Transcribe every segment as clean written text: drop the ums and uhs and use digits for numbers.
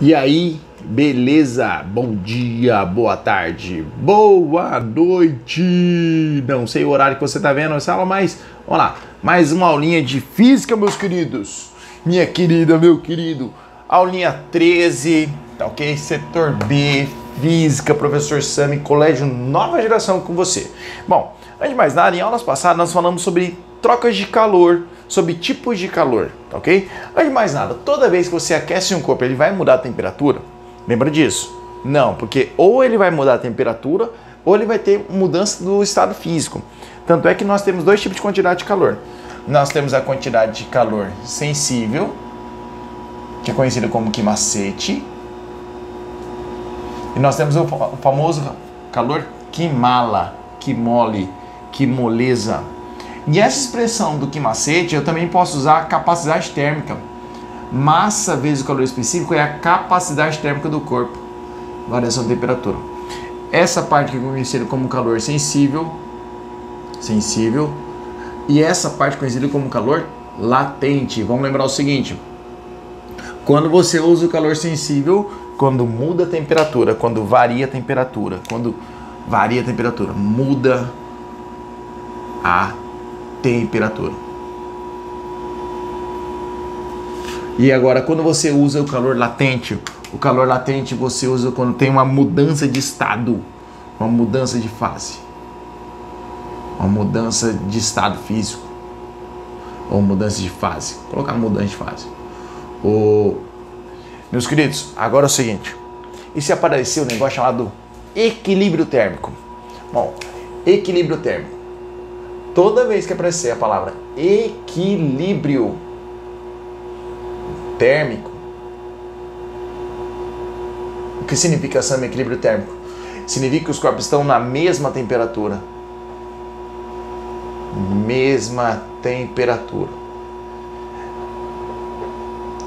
E aí, beleza? Bom dia, boa tarde, boa noite. Não sei o horário que você está vendo essa aula, mas vamos lá. Mais uma aulinha de física, meus queridos. Minha querida, meu querido. Aulinha 13, tá ok? Setor B, física, professor Sami, colégio nova geração com você. Bom, antes de mais nada, em aulas passadas nós falamos sobre trocas de calor, sobre tipos de calor, tá ok? Antes de mais nada, toda vez que você aquece um corpo, ele vai mudar a temperatura? Lembra disso? Não, porque ou ele vai mudar a temperatura, ou ele vai ter mudança do estado físico. Tanto é que nós temos dois tipos de quantidade de calor. Nós temos a quantidade de calor sensível, que é conhecido como quimacete, e nós temos o famoso calor quimala, quimole, quimoleza. E essa expressão do quimacete eu também posso usar a capacidade térmica. Massa vezes o calor específico é a capacidade térmica do corpo. Variação de temperatura. Essa parte que é conhecida como calor sensível, e essa parte conhecida como calor latente. Vamos lembrar o seguinte: quando você usa o calor sensível, quando muda a temperatura, quando varia a temperatura, muda a temperatura. E agora, quando você usa o calor latente você usa quando tem uma mudança de estado, uma mudança de fase, uma mudança de estado físico, ou mudança de fase. Vou colocar mudança de fase. Meus queridos, agora é o seguinte: e se aparecer um negócio chamado equilíbrio térmico? Bom, equilíbrio térmico. Toda vez que aparecer a palavra equilíbrio térmico, o que significa esse equilíbrio térmico? Significa que os corpos estão na mesma temperatura. Mesma temperatura.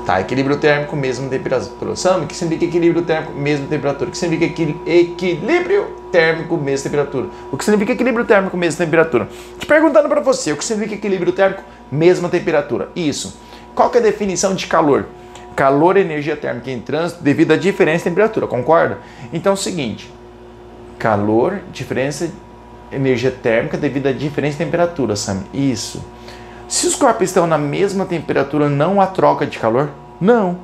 Tá, equilíbrio térmico, mesma temperatura. Sabe o que significa equilíbrio térmico, mesma temperatura? O que significa equilíbrio térmico, mesma temperatura? O que significa equilíbrio térmico, mesma temperatura? Te perguntando para você, o que significa equilíbrio térmico, mesma temperatura? Isso. Qual que é a definição de calor? Calor é energia térmica em trânsito devido à diferença de temperatura, concorda? Então é o seguinte: calor, diferença, energia térmica devido à diferença de temperatura, Sam. Isso. Se os corpos estão na mesma temperatura, não há troca de calor? Não.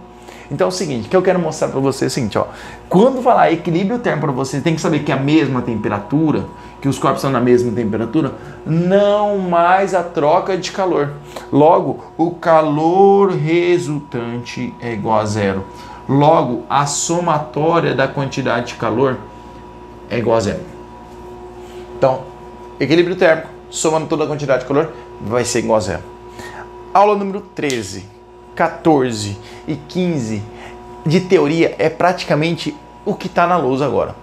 Então é o seguinte, o que eu quero mostrar para você é o seguinte, ó. Quando falar equilíbrio térmico para você, tem que saber que a mesma temperatura, que os corpos estão na mesma temperatura, não mais a troca de calor. Logo, o calor resultante é igual a zero. Logo, a somatória da quantidade de calor é igual a zero. Então, equilíbrio térmico, somando toda a quantidade de calor, vai ser igual a zero. Aula número 13, 14 e 15 de teoria é praticamente o que está na lousa agora.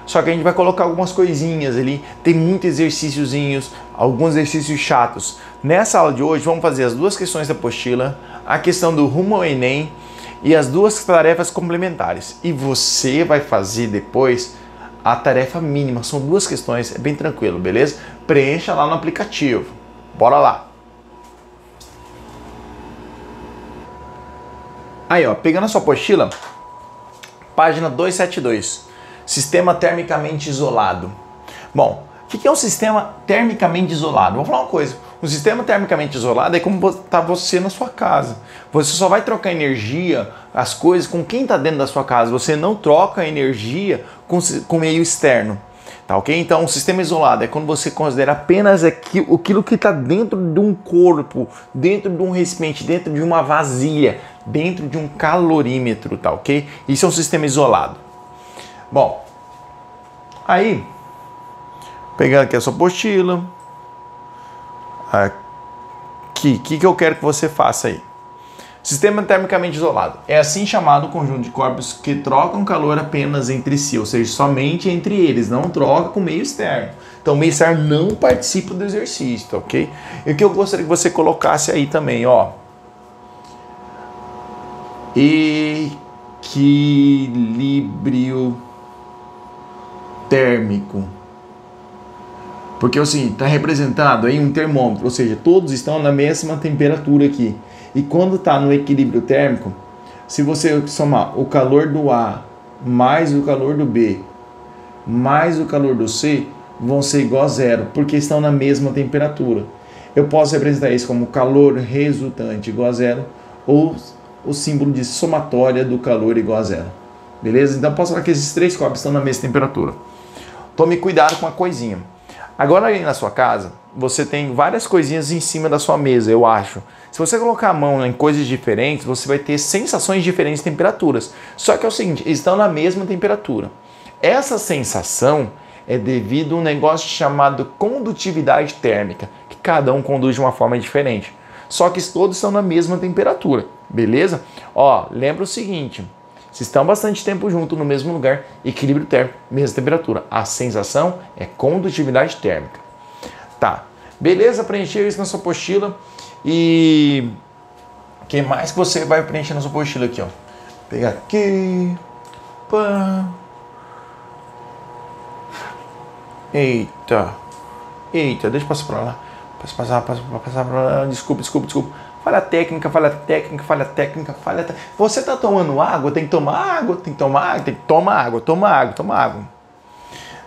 Só que a gente vai colocar algumas coisinhas ali, tem muitos exercíciozinhos, alguns exercícios chatos. Nessa aula de hoje vamos fazer as duas questões da apostila, a questão do rumo ao Enem e as duas tarefas complementares. E você vai fazer depois a tarefa mínima, são duas questões, é bem tranquilo, beleza? Preencha lá no aplicativo. Bora lá! Aí, ó, pegando a sua apostila, página 272, sistema termicamente isolado. Bom, o que é um sistema termicamente isolado? Vou falar uma coisa, um sistema termicamente isolado é como está você na sua casa. Você só vai trocar energia, as coisas, com quem está dentro da sua casa. Você não troca energia com o meio externo. Tá, ok? Então, um sistema isolado é quando você considera apenas aquilo que está dentro de um corpo, dentro de um recipiente, dentro de uma vasilha, dentro de um calorímetro, tá, ok? Isso é um sistema isolado. Bom, aí, pegando aqui a sua apostila, aqui, o que eu quero que você faça aí? Sistema termicamente isolado é assim chamado o conjunto de corpos que trocam calor apenas entre si, ou seja, somente entre eles, não troca com o meio externo. Então o meio externo não participa do exercício, tá, ok? E o que eu gostaria que você colocasse aí também, ó. Equilíbrio térmico. Porque é o seguinte, está representado aí um termômetro, ou seja, todos estão na mesma temperatura aqui. E quando está no equilíbrio térmico, Se você somar o calor do A mais o calor do B mais o calor do C, vão ser igual a zero, porque estão na mesma temperatura. Eu posso representar isso como calor resultante igual a zero, ou o símbolo de somatória do calor igual a zero. Beleza? Então posso falar que esses três corpos estão na mesma temperatura. Tome cuidado com a coisinha. Agora aí na sua casa, você tem várias coisinhas em cima da sua mesa, eu acho. Se você colocar a mão em coisas diferentes, você vai ter sensações de diferentes temperaturas. Só que é o seguinte, eles estão na mesma temperatura. Essa sensação é devido a um negócio chamado condutividade térmica, que cada um conduz de uma forma diferente. Só que todos estão na mesma temperatura, beleza? Ó, lembra o seguinte, se estão bastante tempo juntos no mesmo lugar, equilíbrio térmico, mesma temperatura. A sensação é condutividade térmica. Tá, beleza? Preencheu isso na sua apostila. E o que mais que você vai preencher na sua apostila aqui, ó? Vou pegar aqui. Pá. Eita, deixa eu passar pra lá. Passar pra lá. Desculpa. Falha técnica. Você tá tomando água? Tem que tomar água. Toma água.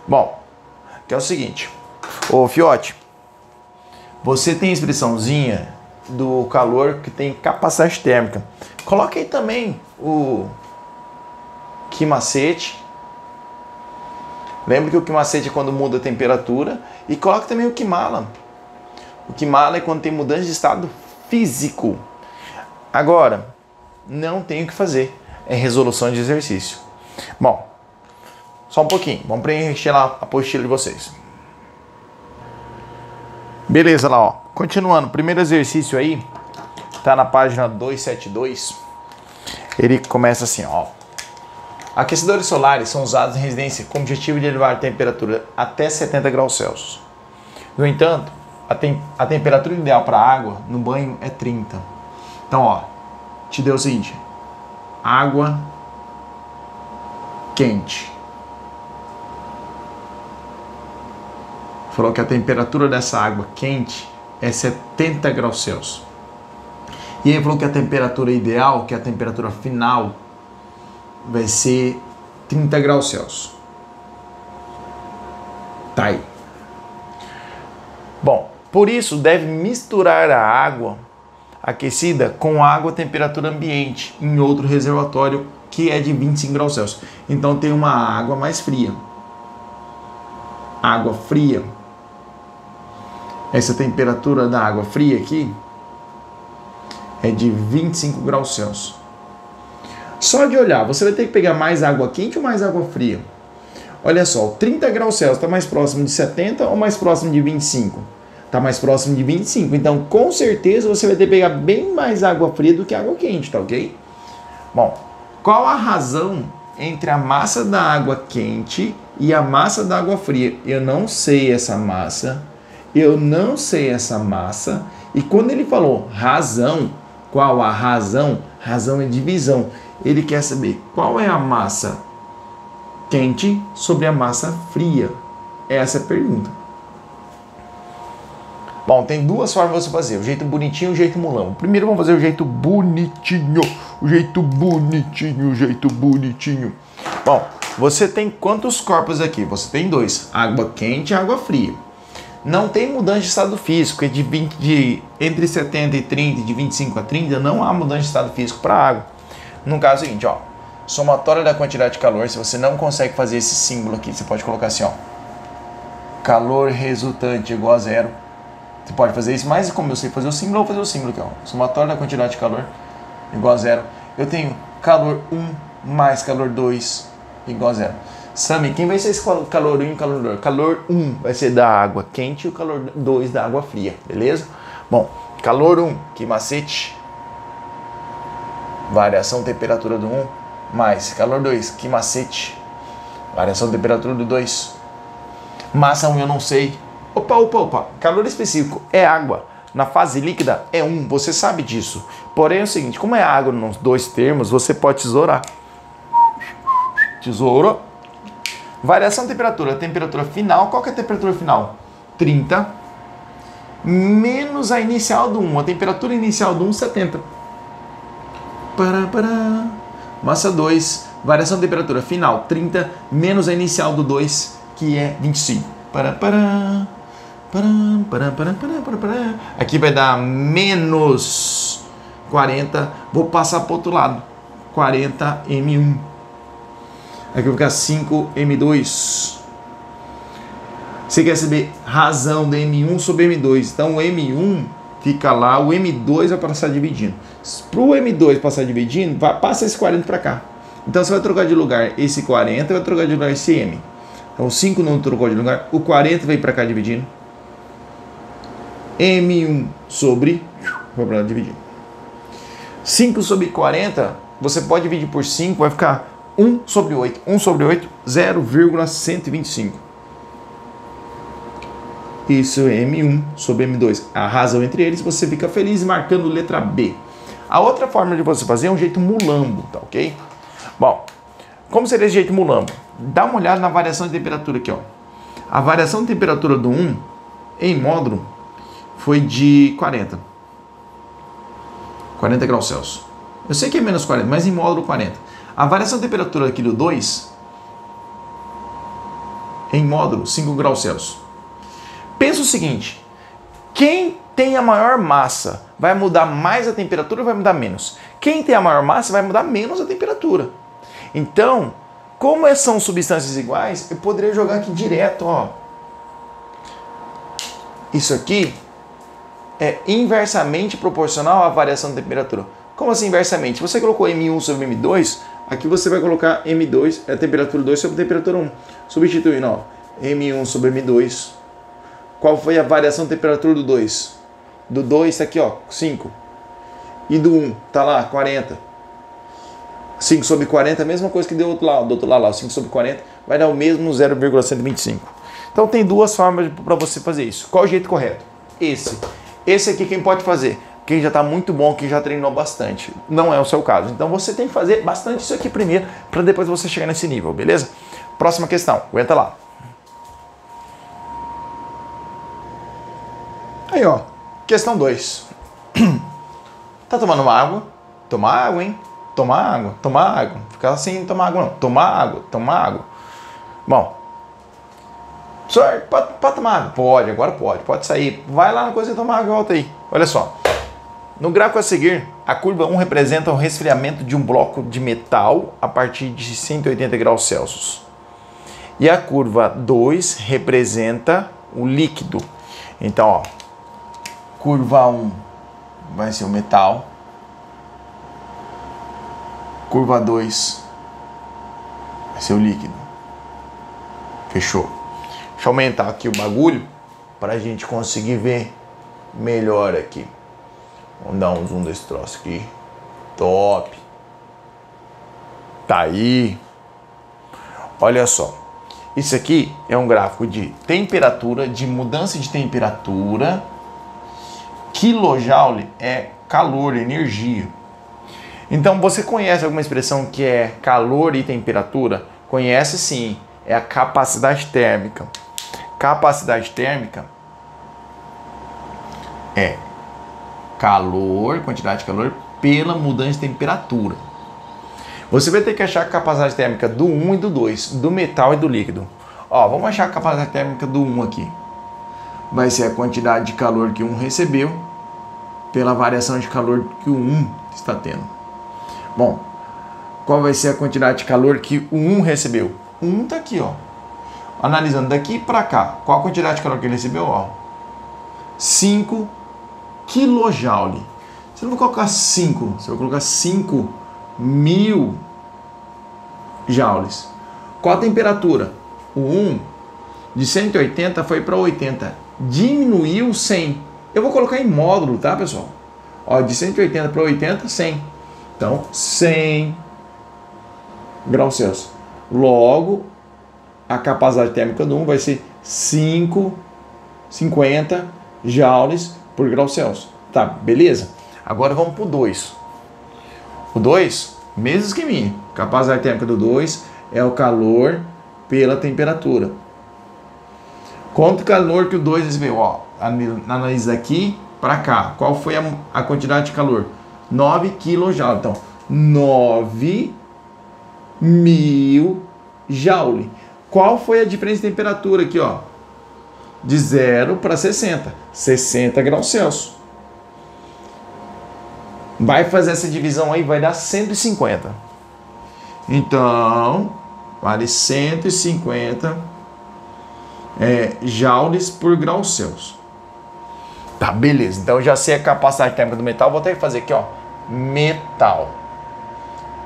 Bom, que é o seguinte. Ô, Fiote, você tem a expressãozinha do calor que tem capacidade térmica. Coloca aí também o quimacete. Lembra que o quimacete é quando muda a temperatura. E coloca também o quimala. O quimala é quando tem mudança de estado físico. Agora, não tem o que fazer. É resolução de exercício. Bom, só um pouquinho. Vamos preencher lá a apostila de vocês. Beleza lá, ó. Continuando. Primeiro exercício aí. Tá na página 272. Ele começa assim, ó. Aquecedores solares são usados em residência com o objetivo de elevar a temperatura até 70 graus Celsius. No entanto, a temperatura ideal para a água no banho é 30. Então, ó, te deu o seguinte: água quente. Falou que a temperatura dessa água quente é 70 graus Celsius. E aí falou que a temperatura ideal, que é a temperatura final, vai ser 30 graus Celsius. Tá aí. Bom, por isso deve misturar a água aquecida com água a temperatura ambiente em outro reservatório que é de 25 graus Celsius. Então tem uma água mais fria. Água fria. Essa temperatura da água fria aqui é de 25 graus Celsius. Só de olhar, você vai ter que pegar mais água quente ou mais água fria? Olha só, 30 graus Celsius está mais próximo de 70 ou mais próximo de 25? Está mais próximo de 25. Então, com certeza, você vai ter que pegar bem mais água fria do que água quente, tá ok? Bom, qual a razão entre a massa da água quente e a massa da água fria? Eu não sei essa massa. E quando ele falou razão, qual a razão? Razão é divisão. Ele quer saber qual é a massa quente sobre a massa fria. Essa é a pergunta. Bom, tem duas formas de você fazer. O jeito bonitinho e o jeito mulão. Primeiro vamos fazer o jeito bonitinho. Bom, você tem quantos corpos aqui? Você tem dois. Água quente e água fria. Não tem mudança de estado físico. Entre 70 e 30, de 25 a 30, não há mudança de estado físico para a água. No caso é o seguinte, ó. Somatória da quantidade de calor. Se você não consegue fazer esse símbolo aqui, você pode colocar assim, ó. Calor resultante igual a zero. Você pode fazer isso, mas como eu sei fazer o símbolo, eu vou fazer o símbolo aqui, ó. Somatória da quantidade de calor igual a zero. Eu tenho calor 1 mais calor 2 igual a zero. Sami, quem vai ser esse calor 1 e calor 2? Calor 1 vai ser da água quente e o calor 2 da água fria, beleza? Bom, calor 1, que macete. Variação temperatura do 1, mais calor 2, que macete. Variação temperatura do 2. Massa 1 eu não sei. Opa. Calor específico é água. Na fase líquida é 1, você sabe disso. Porém é o seguinte, como é água nos dois termos, você pode tesourar. Tesouro. Variação de temperatura. Temperatura final, qual que é a temperatura final? 30. Menos a inicial do 1. A temperatura inicial do 1, 70. Massa 2, variação de temperatura final 30, menos a inicial do 2, que é 25. Aqui vai dar menos 40, vou passar para o outro lado, 40 M1. Aqui vai ficar 5 M2. Você quer saber razão de M1 sobre M2, então o M1 fica lá, o M2 vai passar dividindo. Para o M2 passar dividindo, passa esse 40 para cá. Então você vai trocar de lugar esse 40 e vai trocar de lugar esse M. Então o 5 não trocou de lugar, o 40 veio para cá dividindo. M1 sobre, vou para lá dividir. 5 sobre 40, você pode dividir por 5, vai ficar 1 sobre 8. 1 sobre 8, 0,125. Isso é M1 sobre M2. A razão entre eles, você fica feliz marcando letra B. A outra forma de você fazer é um jeito mulambo, tá ok? Bom, como seria esse jeito mulambo? Dá uma olhada na variação de temperatura aqui, ó. A variação de temperatura do 1 em módulo foi de 40 graus Celsius. Eu sei que é menos 40, mas em módulo 40. A variação de temperatura aqui do 2 em módulo 5 graus Celsius. Pensa o seguinte, quem tem a maior massa vai mudar mais a temperatura ou vai mudar menos? Quem tem a maior massa vai mudar menos a temperatura. Então, como são substâncias iguais, eu poderia jogar aqui direto, ó. Isso aqui é inversamente proporcional à variação de temperatura. Como assim inversamente? Se você colocou M1 sobre M2, aqui você vai colocar M2, a temperatura 2 sobre a temperatura 1. Substituindo, ó, M1 sobre M2. Qual foi a variação de temperatura do 2? Do 2 tá aqui, ó, 5. E do 1, tá lá, 40. 5 sobre 40 é a mesma coisa que deu do outro lado, 5 sobre 40 vai dar o mesmo 0,125. Então tem duas formas para você fazer isso. Qual é o jeito correto? Esse aqui quem pode fazer? Quem já está muito bom, quem já treinou bastante. Não é o seu caso. Então você tem que fazer bastante isso aqui primeiro, para depois você chegar nesse nível, beleza? Próxima questão, aguenta lá. Aí, ó, questão 2. Tá tomando uma água? Toma água, hein? Tomar água, tomar água. Ficar assim, tomar água não. Tomar água, tomar água. Bom, senhor, pode tomar água? Pode, agora pode. Pode sair. Vai lá na coisa e tomar água e volta aí. Olha só. No gráfico a seguir, a curva 1 representa o resfriamento de um bloco de metal a partir de 180 graus Celsius. E a curva 2 representa o líquido. Então, ó, curva 1 vai ser o metal. Curva 2 vai ser o líquido. Fechou. Deixa eu aumentar aqui o bagulho para a gente conseguir ver melhor aqui. Vamos dar um zoom desse troço aqui. Top. Tá aí. Olha só. Isso aqui é um gráfico de temperatura, de mudança de temperatura. Kilojoule é calor, energia. Então você conhece alguma expressão que é calor e temperatura? Conhece sim. É a capacidade térmica. Capacidade térmica é calor, quantidade de calor, pela mudança de temperatura. Você vai ter que achar a capacidade térmica do 1 e do 2, do metal e do líquido. Ó, vamos achar a capacidade térmica do 1 aqui. Vai ser a quantidade de calor que o 1 recebeu pela variação de calor que o 1 está tendo. Bom, qual vai ser a quantidade de calor que o 1 recebeu? O 1 está aqui, ó. Analisando daqui para cá, qual a quantidade de calor que ele recebeu? Ó, 5 kJ. Você não vai colocar 5, você vai colocar 5.000 joules. Qual a temperatura? O 1 de 180 foi para 80. Diminuiu 100. Eu vou colocar em módulo, tá, pessoal? Ó, de 180 para 80, 100. Então, 100 graus Celsius. Logo, a capacidade térmica do 1 vai ser 50 joules por grau Celsius. Tá, beleza? Agora vamos para o 2. O 2, mesmo esqueminha. Capacidade térmica do 2 é o calor pela temperatura. Quanto calor que o 2 recebeu? Ó, analisa aqui para cá. Qual foi a quantidade de calor? 9 kJ. Então, 9.000 joule. Qual foi a diferença de temperatura aqui, ó? De 0 para 60. 60 graus Celsius. Vai fazer essa divisão aí, vai dar 150. Então, vale 150 joules por grau Celsius. Tá, beleza. Então, eu já sei a capacidade térmica do metal. Vou até fazer aqui, ó. Metal.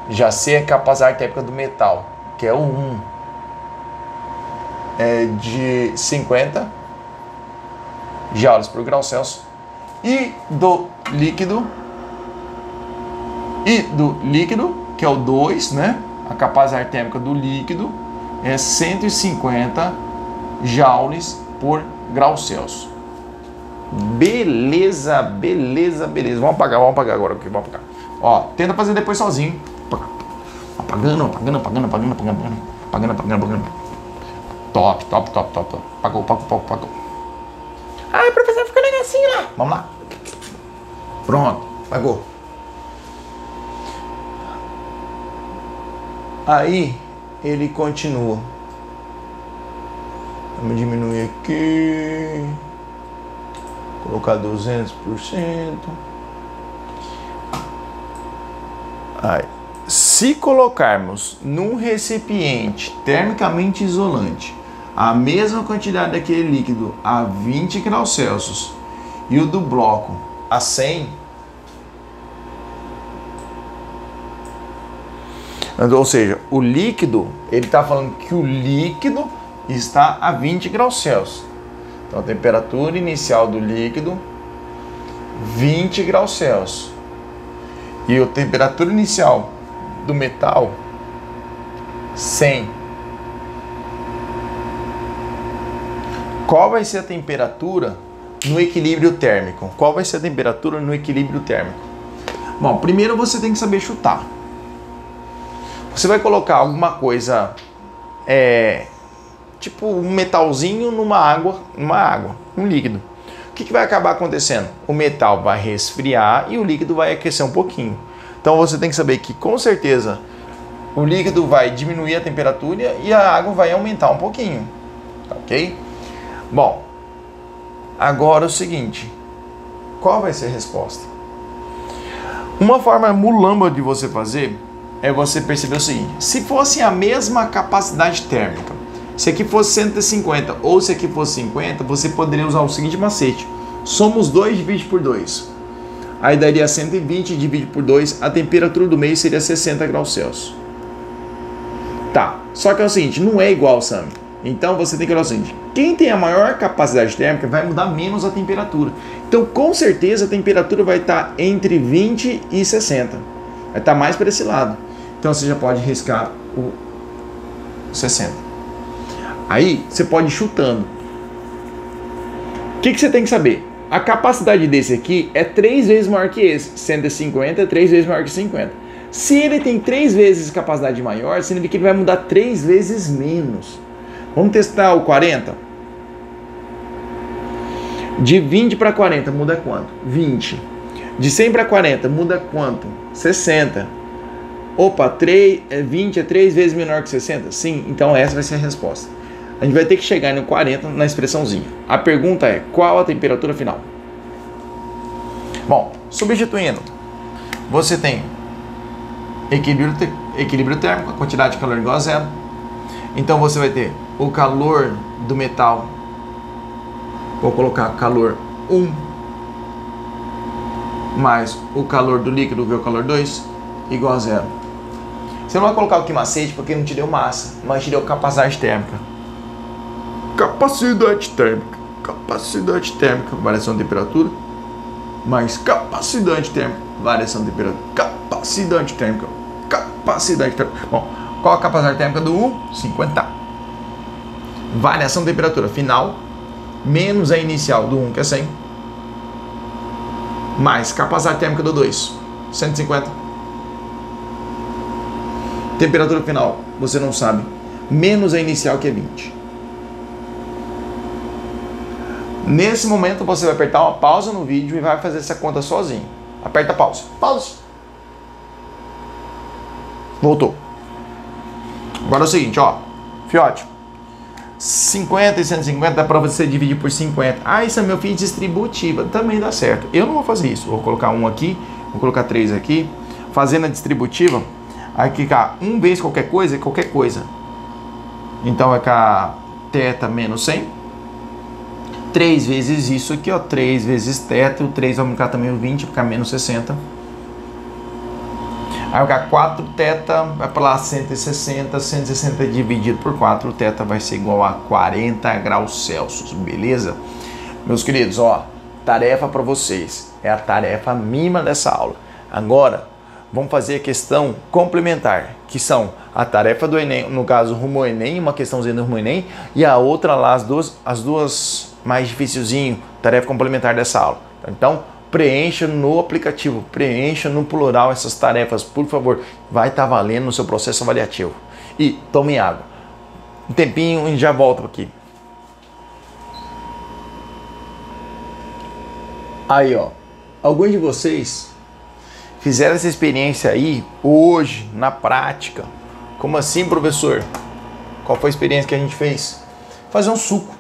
Já sei a capacidade térmica do metal, que é o 1. É de 50 joules por grau Celsius. E do líquido, que é o 2, né? A capacidade térmica do líquido é 150 joules por grau Celsius. Beleza, beleza, beleza. Vamos apagar agora aqui, vamos apagar. Ó, tenta fazer depois sozinho. Apagando. Top. Apagou. Ai, professor, ficou negocinho lá. Vamos lá. Pronto, apagou. Aí, ele continua. Vamos diminuir aqui. Colocar 200%. Aí. Se colocarmos num recipiente termicamente isolante a mesma quantidade daquele líquido a 20 graus Celsius e o do bloco a 100, ou seja, o líquido, ele está falando que o líquido está a 20 graus Celsius. Então, a temperatura inicial do líquido, 20 graus Celsius. E a temperatura inicial do metal, 100. Qual vai ser a temperatura no equilíbrio térmico? Qual vai ser a temperatura no equilíbrio térmico? Bom, primeiro você tem que saber chutar. Você vai colocar alguma coisa, tipo um metalzinho numa água, um líquido. O que vai acabar acontecendo? O metal vai resfriar e o líquido vai aquecer um pouquinho. Então você tem que saber que com certeza o líquido vai diminuir a temperatura e a água vai aumentar um pouquinho, ok? Bom, agora é o seguinte, qual vai ser a resposta? Uma forma mulamba de você fazer é você perceber o seguinte: se fosse a mesma capacidade térmica, se aqui fosse 150 ou se aqui fosse 50, você poderia usar o seguinte macete: somos 2 divide por 2. Aí daria 120 divide por 2, a temperatura do meio seria 60 graus Celsius. Tá, só que é o seguinte, não é igual, Sam. Então você tem que olhar o seguinte: quem tem a maior capacidade térmica vai mudar menos a temperatura. Então com certeza a temperatura vai estar entre 20 e 60. Vai estar mais para esse lado. Então você já pode riscar o 60. Aí você pode ir chutando. O que você tem que saber? A capacidade desse aqui é 3 vezes maior que esse. 150 é 3 vezes maior que 50. Se ele tem 3 vezes capacidade maior, significa que ele vai mudar 3 vezes menos. Vamos testar o 40? De 20 para 40 muda quanto? 20. De 100 para 40 muda quanto? 60. Opa, 20 é 3 vezes menor que 60? Sim, então essa vai ser a resposta. A gente vai ter que chegar no 40 na expressãozinha. A pergunta é: qual a temperatura final? Bom, substituindo, você tem equilíbrio térmico, a quantidade de calor igual a zero. Então você vai ter o calor do metal, vou colocar calor 1, mais o calor do líquido, ver o calor 2, igual a zero. Você não vai colocar o que macete porque não te deu massa, mas te deu capacidade térmica. Capacidade térmica, variação de temperatura, mais capacidade térmica, variação de temperatura, capacidade térmica. Bom, qual a capacidade térmica do 1? 50. Variação de temperatura final, menos a inicial do 1, que é 100, mais capacidade térmica do 2, 150. Temperatura final, você não sabe, menos a inicial, que é 20. Nesse momento você vai apertar uma pausa no vídeo e vai fazer essa conta sozinho. Aperta pausa. Pausa. Voltou. Agora é o seguinte, ó. Fiote. 50 e 150 dá pra você dividir por 50. Ah, isso é meu filho distributiva. Também dá certo. Eu não vou fazer isso. Vou colocar um aqui. Vou colocar 3 aqui. Fazendo a distributiva. Aí ficar 1 vezes qualquer coisa é qualquer coisa. Então vai ficar θ menos 100. 3 vezes isso aqui, ó. 3 vezes θ. O 3 vai ficar também o 20, vai ficar menos 60. Aí vai ficar 4θ, vai para lá 160. 160 dividido por 4, o θ vai ser igual a 40 graus Celsius. Beleza? Meus queridos, ó. Tarefa para vocês. É a tarefa mínima dessa aula. Agora, vamos fazer a questão complementar, que são a tarefa do Enem, no caso rumo ao Enem, uma questãozinha do rumo ao Enem, e a outra lá, as duas mais dificilzinho, tarefa complementar dessa aula. Então, preencha no aplicativo, preencha no plural essas tarefas, por favor, vai estar valendo no seu processo avaliativo. E tome água. Um tempinho e já volto aqui. Aí, ó, alguns de vocês fizeram essa experiência aí hoje, na prática. Como assim, professor? Qual foi a experiência que a gente fez? Fazer um suco.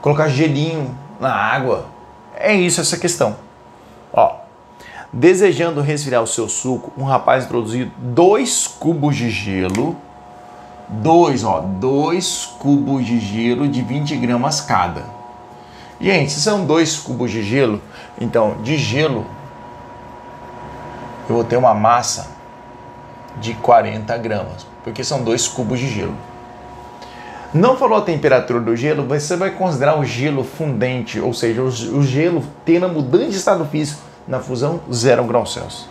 Colocar gelinho na água. É isso, essa questão. Ó, desejando resfriar o seu suco, um rapaz introduziu 2 cubos de gelo. 2 cubos de gelo de 20 gramas cada. Gente, se são 2 cubos de gelo, então de gelo eu vou ter uma massa de 40 gramas, porque são 2 cubos de gelo. Não falou a temperatura do gelo, você vai considerar o gelo fundente, ou seja, o gelo tendo a mudança de estado físico na fusão 0 graus Celsius.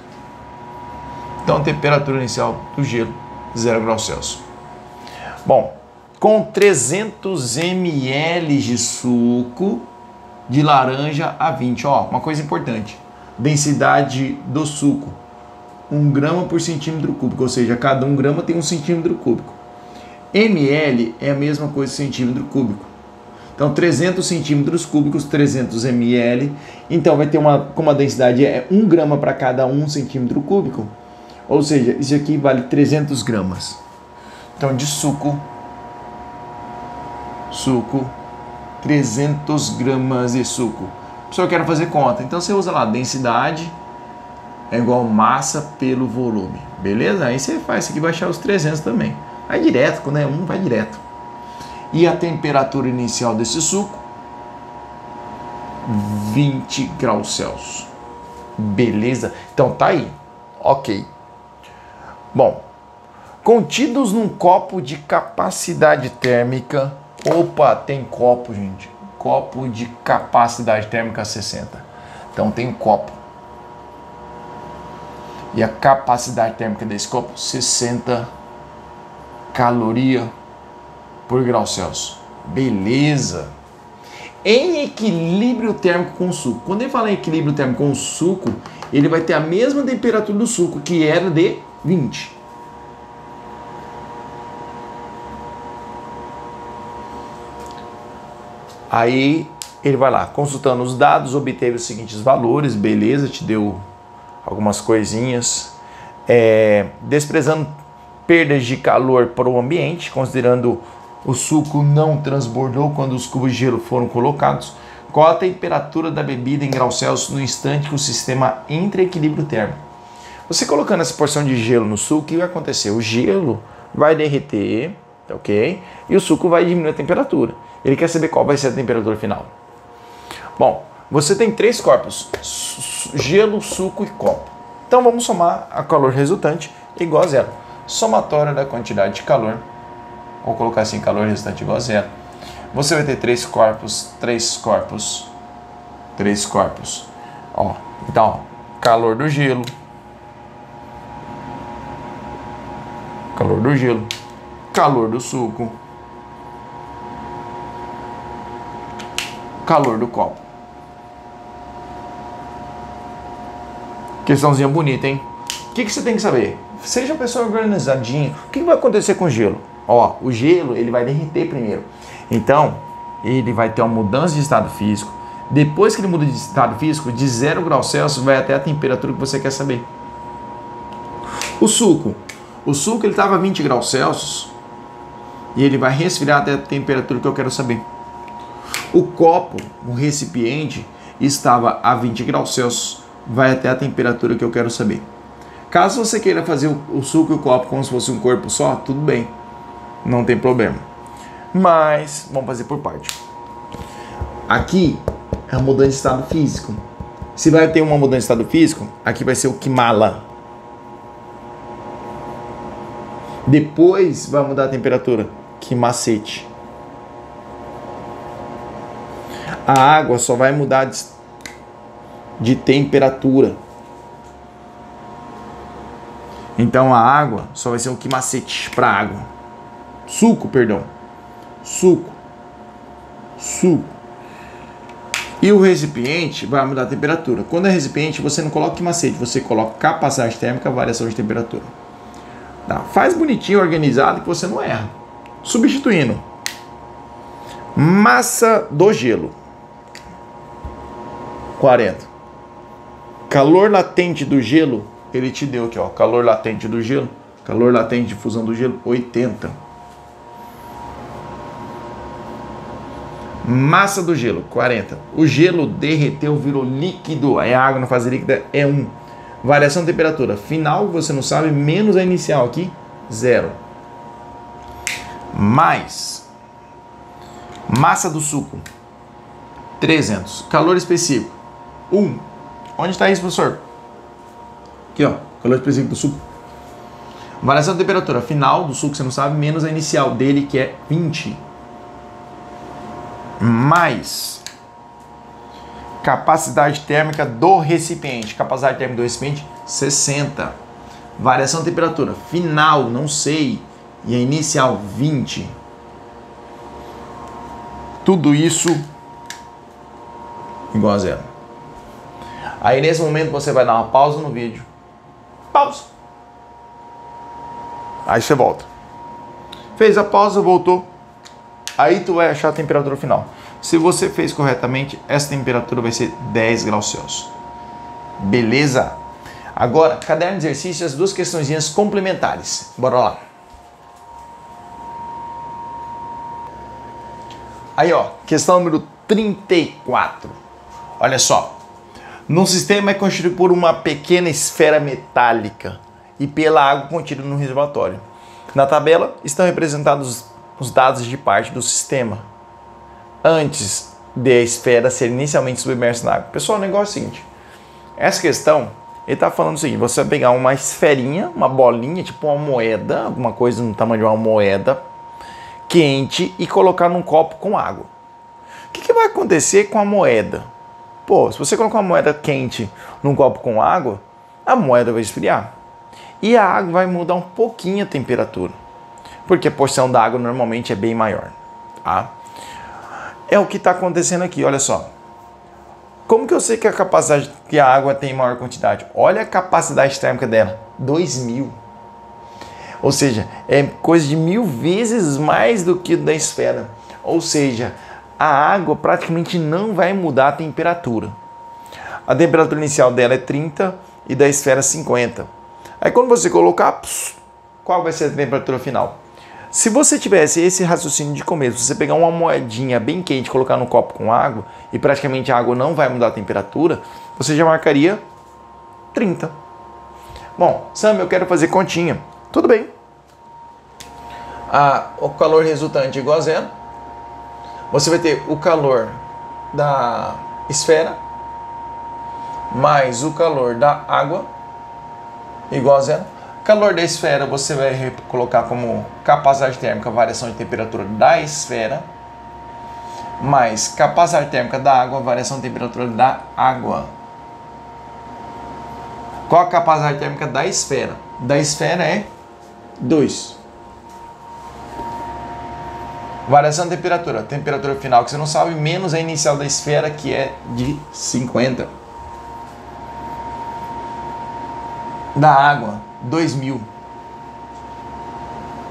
Então, a temperatura inicial do gelo 0 graus Celsius. Bom, com 300 ml de suco de laranja a 20, ó, uma coisa importante, densidade do suco 1 grama por centímetro cúbico, ou seja, cada 1 grama tem 1 centímetro cúbico. ml é a mesma coisa que centímetro cúbico. Então, 300 centímetros cúbicos, 300 ml. Então, vai ter como a densidade é 1 grama para cada 1 centímetro cúbico. Ou seja, isso aqui vale 300 gramas. Então, de suco, 300 gramas de suco. Só eu quero fazer conta. Então, você usa lá, densidade é igual massa pelo volume. Beleza? Aí você faz isso aqui, vai achar os 300 também. Vai direto, quando é 1, vai direto. E a temperatura inicial desse suco? 20 graus Celsius. Beleza? Então tá aí. Ok. Bom, contidos num copo de capacidade térmica. Opa, tem copo, gente. Copo de capacidade térmica 60. Então tem um copo. E a capacidade térmica desse copo, 60 caloria por grau Celsius. Beleza. Em equilíbrio térmico com o suco. Quando ele fala em equilíbrio térmico com o suco, ele vai ter a mesma temperatura do suco, que era de 20. Aí ele vai lá, consultando os dados, obteve os seguintes valores. Beleza, te deu algumas coisinhas. Desprezando perdas de calor para o ambiente, considerando o suco não transbordou quando os cubos de gelo foram colocados. Qual a temperatura da bebida em graus Celsius no instante que o sistema entra em equilíbrio térmico? Você colocando essa porção de gelo no suco, o que vai acontecer? O gelo vai derreter, ok? E o suco vai diminuir a temperatura. Ele quer saber qual vai ser a temperatura final. Bom, você tem 3 corpos, gelo, suco e copo. Então vamos somar a calor resultante igual a 0. Somatória da quantidade de calor, vou colocar assim, calor resultante igual a 0. Você vai ter 3 corpos. Ó, então, ó, calor do gelo, calor do suco, calor do copo. Questãozinha bonita, hein? O que você tem que saber? Seja uma pessoa organizadinha. O que vai acontecer com o gelo? Ó, o gelo ele vai derreter primeiro. Então, ele vai ter uma mudança de estado físico. Depois que ele muda de estado físico, de 0 graus Celsius vai até a temperatura que você quer saber. O suco O suco ele estava a 20 graus Celsius e ele vai resfriar até a temperatura que eu quero saber. O copo, o recipiente, estava a 20 graus Celsius, vai até a temperatura que eu quero saber. Caso você queira fazer o suco e o copo como se fosse um corpo só, tudo bem, não tem problema. Mas vamos fazer por parte. Aqui é a mudança de estado físico. Se vai ter uma mudança de estado físico, aqui vai ser o Kimala. Depois vai mudar a temperatura, Kimacete. A água só vai mudar de temperatura. Então a água só vai ser um Kimacete para água. Suco, perdão. Suco. E o recipiente vai mudar a temperatura. Quando é recipiente, você não coloca Kimacete, você coloca capacidade térmica, variação de temperatura. Tá? Faz bonitinho, organizado, que você não erra. Substituindo. Massa do gelo. 40. Calor latente do gelo, ele te deu aqui, ó. Calor latente do gelo. Calor latente de fusão do gelo, 80. Massa do gelo, 40. O gelo derreteu, virou líquido. Aí a água na fase líquida é 1. Variação de temperatura. Final, você não sabe, menos a inicial aqui, 0. Mais. Massa do suco, 300. Calor específico, 1. Onde está isso, professor? Aqui, ó. Calor específico do suco. Variação de temperatura. Final do suco, você não sabe, menos a inicial dele, que é 20. Mais capacidade térmica do recipiente. Capacidade térmica do recipiente, 60. Variação de temperatura. Final, não sei. E a inicial, 20. Tudo isso igual a 0. Aí nesse momento você vai dar uma pausa no vídeo. Pausa. Aí você volta. Fez a pausa, voltou. Aí tu vai achar a temperatura final. Se você fez corretamente, essa temperatura vai ser 10 graus Celsius. Beleza? Agora, caderno de exercício, as duas questõezinhas complementares. Bora lá. Aí, ó, questão número 34. Olha só. Num sistema é constituído por uma pequena esfera metálica e pela água contida no reservatório. Na tabela estão representados os dados de parte do sistema antes de a esfera ser inicialmente submersa na água. Pessoal, o negócio é o seguinte. Essa questão, ele está falando o seguinte. Você vai pegar uma esferinha, uma bolinha, tipo uma moeda, alguma coisa no tamanho de uma moeda quente e colocar num copo com água. O que vai acontecer com a moeda? Pô, se você colocar uma moeda quente num copo com água, a moeda vai esfriar. E a água vai mudar um pouquinho a temperatura. Porque a porção da água normalmente é bem maior. Tá? É o que está acontecendo aqui, olha só. Como que eu sei que que a água tem maior quantidade? Olha a capacidade térmica dela, 2000. Ou seja, é coisa de 1000 vezes mais do que da esfera. Ou seja, a água praticamente não vai mudar a temperatura. A temperatura inicial dela é 30 e da esfera 50. Aí quando você colocar, qual vai ser a temperatura final? Se você tivesse esse raciocínio de começo, você pegar uma moedinha bem quente e colocar no copo com água, e praticamente a água não vai mudar a temperatura, você já marcaria 30. Bom, Sam, eu quero fazer continha. Tudo bem. O calor resultante é igual a 0. Você vai ter o calor da esfera mais o calor da água igual a 0. Calor da esfera você vai colocar como capacidade térmica, variação de temperatura da esfera, mais capacidade térmica da água, variação de temperatura da água. Qual a capacidade térmica da esfera? Da esfera é 2. Variação de temperatura, temperatura final que você não sabe, menos a inicial da esfera que é de 50. Da água, 2000.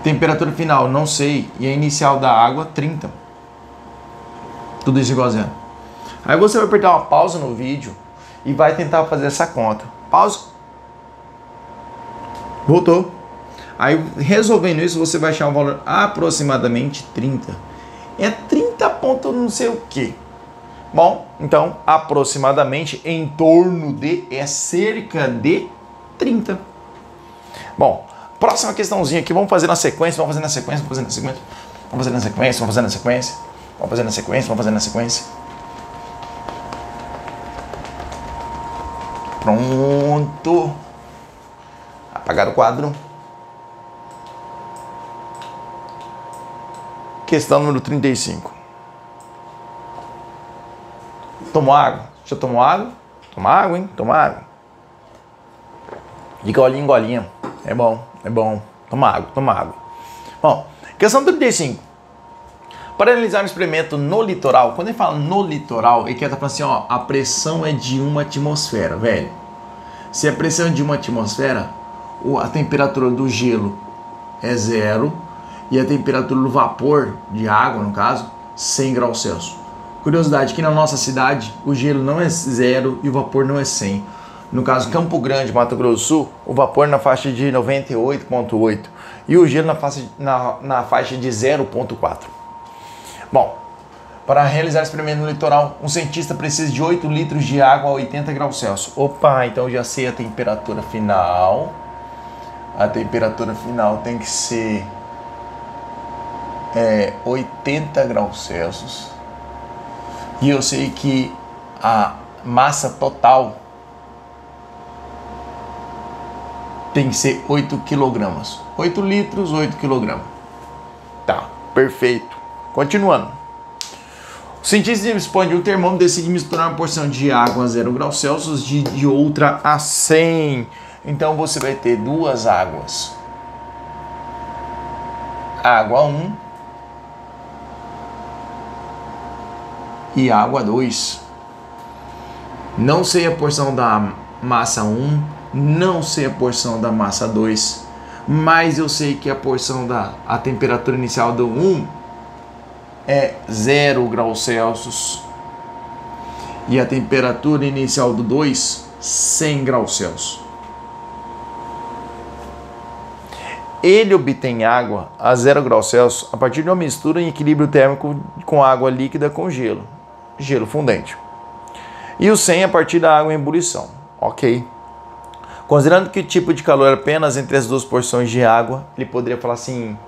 Temperatura final, não sei. E a inicial da água, 30. Tudo isso igual a 0. Aí você vai apertar uma pausa no vídeo e vai tentar fazer essa conta. Pausa. Voltou. Aí, resolvendo isso, você vai achar um valor aproximadamente 30. É 30 ponto não sei o que. Bom, então, aproximadamente, em torno de, é cerca de 30. Bom, próxima questãozinha aqui, vamos fazer na sequência, vamos fazer na sequência, vamos fazer na sequência, vamos fazer na sequência, vamos fazer na sequência, vamos fazer na sequência, vamos fazer na sequência. Pronto. Apagar o quadro. Questão número 35. Tomou água? Já tomou água? Toma água, hein? Toma água. De golinho em golinho. É bom, é bom. Toma água, toma água. Bom, questão 35. Para analisar um experimento no litoral, quando ele fala no litoral, ele quer estar falando assim, ó, a pressão é de 1 atmosfera, velho. Se a pressão é de 1 atmosfera, a temperatura do gelo é 0 e a temperatura do vapor, de água no caso, 100 graus Celsius. Curiosidade, aqui na nossa cidade, o gelo não é 0 e o vapor não é 100. No caso, Campo Grande, Mato Grosso do Sul, o vapor na faixa de 98,8 e o gelo na faixa de 0,4. Bom, para realizar experimento no litoral, um cientista precisa de 8 litros de água a 80 graus Celsius. Opa, então eu já sei a temperatura final. A temperatura final tem que ser 80 graus Celsius. E eu sei que a massa total tem que ser 8 kg. 8 litros, 8 kg. Tá, perfeito. Continuando. O cientista dispõe de um termômetro e decide misturar uma porção de água a 0 graus Celsius de outra a 100. Então você vai ter duas águas. Água 1 e água 2. Não sei a porção da massa 1, não sei a porção da massa 2, mas eu sei que a porção a temperatura inicial do 1 é 0 graus Celsius e a temperatura inicial do 2, 100 graus Celsius. Ele obtém água a 0 graus Celsius a partir de uma mistura em equilíbrio térmico com água líquida com gelo fundente. E o 100 a partir da água em ebulição. Ok. Considerando que o tipo de calor é apenas entre as duas porções de água, ele poderia falar assim,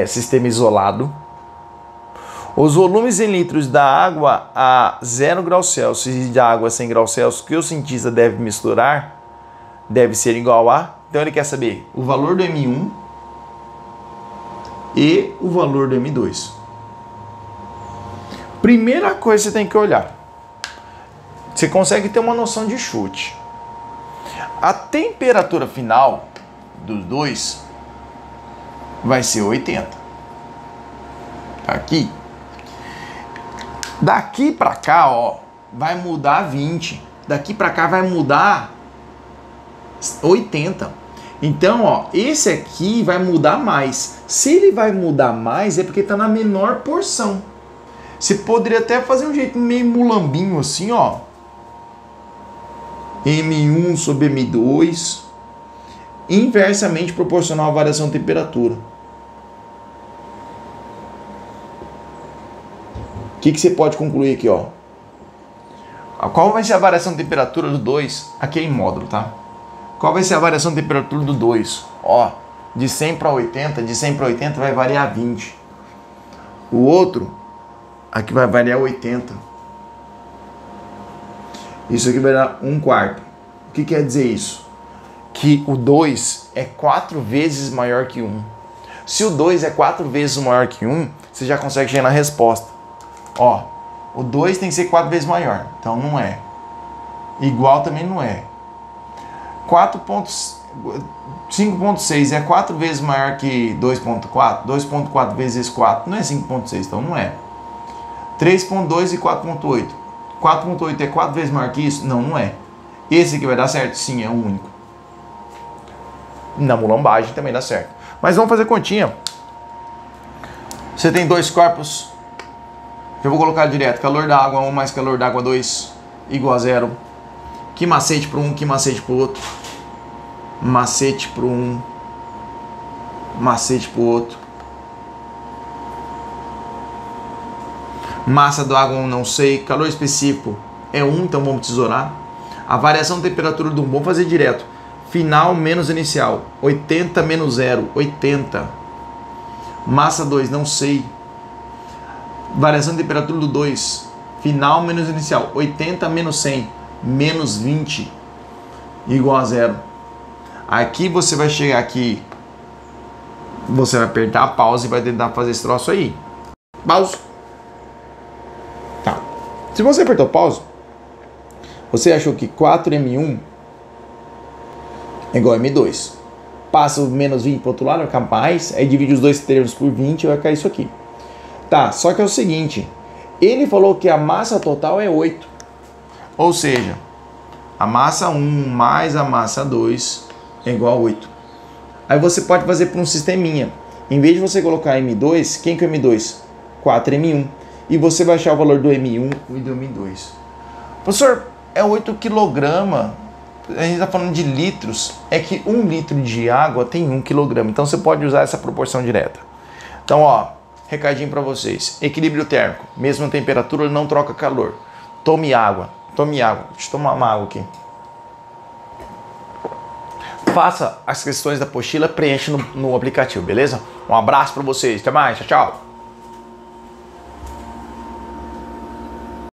sistema isolado. Os volumes em litros da água a 0 graus Celsius e da água a 100 graus Celsius que o cientista deve misturar deve ser igual a... Então ele quer saber o valor do M1 e o valor do M2. Primeira coisa que você tem que olhar. Você consegue ter uma noção de chute. A temperatura final dos dois vai ser 80. Tá aqui. Daqui para cá, ó, vai mudar 20. Daqui para cá vai mudar 80. Então, ó, esse aqui vai mudar mais. Se ele vai mudar mais, é porque está na menor porção. Você poderia até fazer um jeito meio mulambinho assim, ó. M1 sobre M2, inversamente proporcional à variação de temperatura. O que você pode concluir aqui, ó? Qual vai ser a variação de temperatura do 2? Aqui é em módulo, tá? Qual vai ser a variação de temperatura do 2? Ó, de 100 para 80, de 100 para 80 vai variar 20. O outro, aqui vai variar 80. Isso aqui vai dar 1/4. O que quer dizer isso? Que o 2 é 4 vezes maior que 1. Se o 2 é 4 vezes maior que 1, você já consegue chegar na resposta. Ó, o 2 tem que ser 4 vezes maior. Então não é. Igual também não é. 5.6 é 4 vezes maior que 2.4. 2.4 vezes 4 não é 5.6, então não é. 3.2 e 4.8. 4.8 é 4 vezes maior que isso? Não, não é. Esse aqui vai dar certo? Sim, é um único. Na mulambagem também dá certo. Mas vamos fazer continha. Você tem dois corpos. Eu vou colocar direto. Calor da água 1 mais calor da água 2 igual a 0. Que macete para um, que macete para o outro. Macete para um, macete pro outro. Massa do água 1 não sei, calor específico é 1, então vamos tesourar. A variação de temperatura do 1, vamos fazer direto. Final menos inicial, 80 menos 0, 80. Massa 2, não sei. Variação de temperatura do 2, final menos inicial, 80 menos 100, menos 20, igual a 0. Aqui você vai chegar aqui, você vai apertar a pausa e vai tentar fazer esse troço aí. Pausa. Tá. Se você apertou pause, você achou que 4M1 é igual a M2. Passa o menos 20 para o outro lado, vai ficar mais, aí divide os dois termos por 20 e vai cair isso aqui. Tá, só que é o seguinte, ele falou que a massa total é 8. Ou seja, a massa 1 mais a massa 2 é igual a 8. Aí você pode fazer por um sisteminha. Em vez de você colocar M2, quem que é o M2? 4M1. E você vai achar o valor do M1 e do M2. Professor, é 8 kg. A gente está falando de litros. É que 1 litro de água tem 1 kg. Então você pode usar essa proporção direta. Então, ó, recadinho para vocês. Equilíbrio térmico. Mesma temperatura, não troca calor. Tome água. Tome água. Deixa eu tomar uma água aqui. Faça as questões da apostila, preencha no aplicativo, beleza? Um abraço para vocês. Até mais. Tchau, tchau.